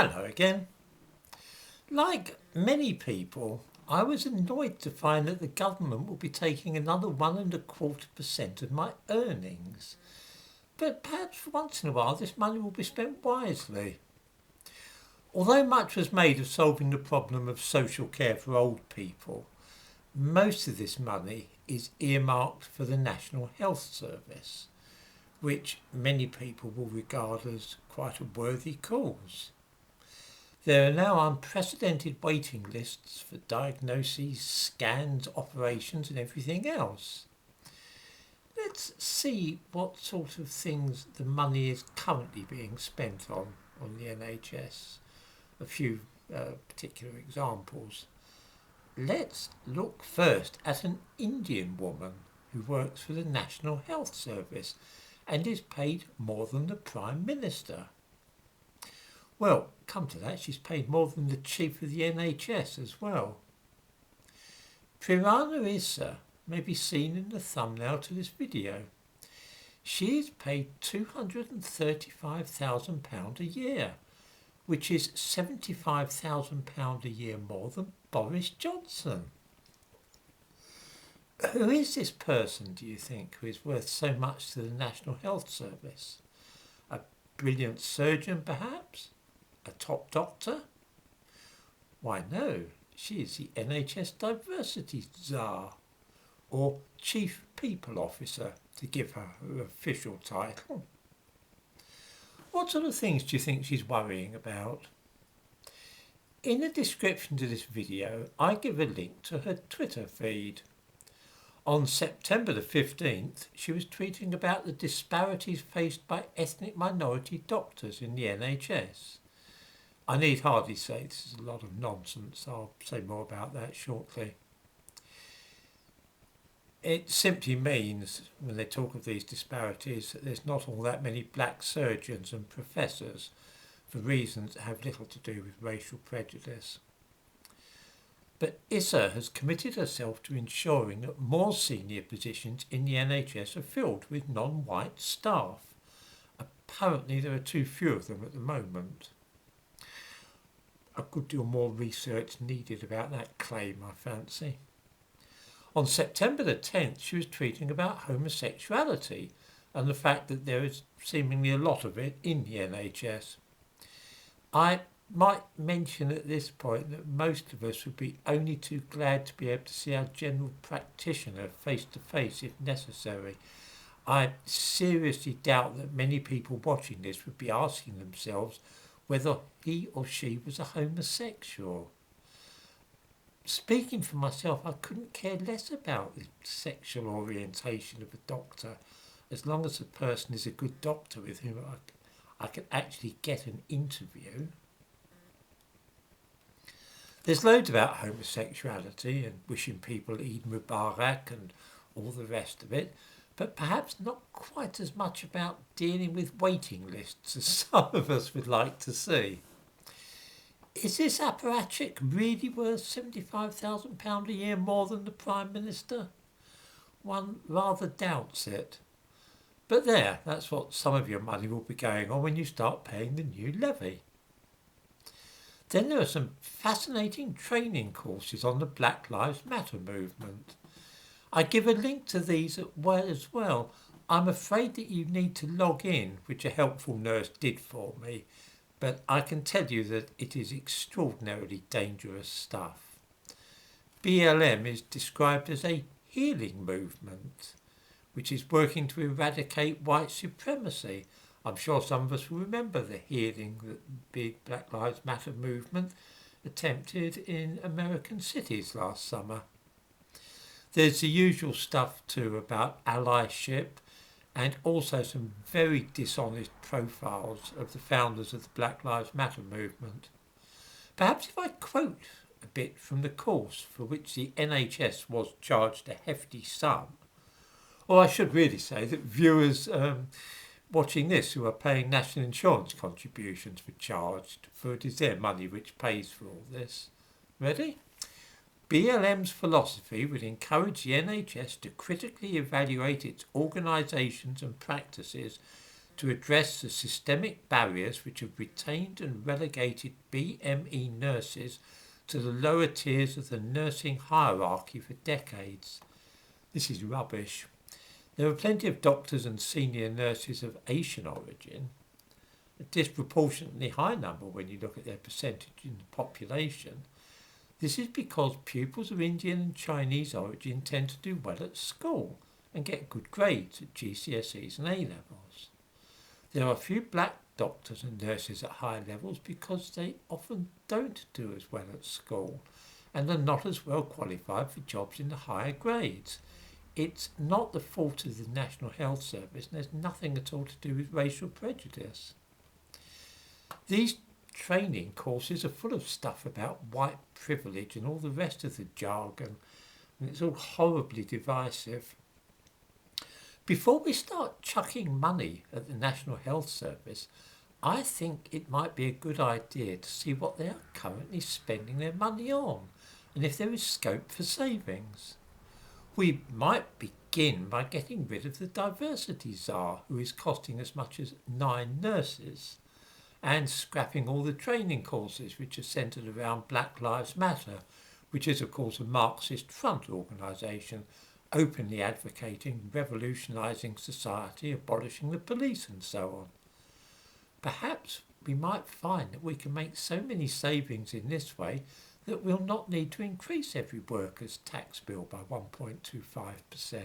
Hello again. Like many people, I was annoyed to find that the government will be taking another 1.25% of my earnings. But perhaps for once in a while this money will be spent wisely. Although much was made of solving the problem of social care for old people, most of this money is earmarked for the National Health Service, which many people will regard as quite a worthy cause. There are now unprecedented waiting lists for diagnoses, scans, operations and everything else. Let's see what sort of things the money is currently being spent on the NHS. A few particular examples. Let's look first at an Indian woman who works for the National Health Service and is paid more than the Prime Minister. Well, come to that, she's paid more than the chief of the NHS as well. Pirana Issa may be seen in the thumbnail to this video. She is paid £235,000 a year, which is £75,000 a year more than Boris Johnson. Who is this person, do you think, who is worth so much to the National Health Service? A brilliant surgeon, perhaps? A top doctor? Why no, she is the NHS Diversity Czar, or Chief People Officer, to give her her official title. What sort of things do you think she's worrying about? In the description to this video, I give a link to her Twitter feed. On September the 15th, she was tweeting about the disparities faced by ethnic minority doctors in the NHS. I need hardly say this is a lot of nonsense. I'll say more about that shortly. It simply means, when they talk of these disparities, that there's not all that many black surgeons and professors for reasons that have little to do with racial prejudice. But Issa has committed herself to ensuring that more senior positions in the NHS are filled with non-white staff. Apparently there are too few of them at the moment. A good deal more research needed about that claim, I fancy. On September the 10th, she was tweeting about homosexuality and the fact that there is seemingly a lot of it in the NHS. I might mention at this point that most of us would be only too glad to be able to see our general practitioner face to face if necessary. I seriously doubt that many people watching this would be asking themselves whether he or she was a homosexual. Speaking for myself, I couldn't care less about the sexual orientation of a doctor, as long as the person is a good doctor with whom I can actually get an interview. There's loads about homosexuality and wishing people Eid Mubarak and all the rest of it, but perhaps not quite as much about dealing with waiting lists as some of us would like to see. Is this apparatchik really worth £75,000 a year more than the Prime Minister? One rather doubts it. But there, that's what some of your money will be going on when you start paying the new levy. Then there are some fascinating training courses on the Black Lives Matter movement. I give a link to these as well. I'm afraid that you need to log in, which a helpful nurse did for me, but I can tell you that it is extraordinarily dangerous stuff. BLM is described as a healing movement, which is working to eradicate white supremacy. I'm sure some of us will remember the healing that the big Black Lives Matter movement attempted in American cities last summer. There's the usual stuff too about allyship and also some very dishonest profiles of the founders of the Black Lives Matter movement. Perhaps if I quote a bit from the course for which the NHS was charged a hefty sum, or I should really say that viewers watching this who are paying national insurance contributions were charged, for it is their money which pays for all this. Ready? BLM's philosophy would encourage the NHS to critically evaluate its organisations and practices to address the systemic barriers which have retained and relegated BME nurses to the lower tiers of the nursing hierarchy for decades. This is rubbish. There are plenty of doctors and senior nurses of Asian origin, a disproportionately high number when you look at their percentage in the population. This is because pupils of Indian and Chinese origin tend to do well at school and get good grades at GCSEs and A-levels. There are a few black doctors and nurses at high levels because they often don't do as well at school and are not as well qualified for jobs in the higher grades. It's not the fault of the National Health Service, and there's nothing at all to do with racial prejudice. These training courses are full of stuff about white privilege and all the rest of the jargon, and it's all horribly divisive. Before we start chucking money at the National Health Service, I think it might be a good idea to see what they are currently spending their money on and if there is scope for savings. We might begin by getting rid of the diversity czar, who is costing as much as 9 nurses, and scrapping all the training courses which are centred around Black Lives Matter, which is of course a Marxist front organisation openly advocating revolutionising society, abolishing the police and so on. Perhaps we might find that we can make so many savings in this way that we'll not need to increase every worker's tax bill by 1.25%.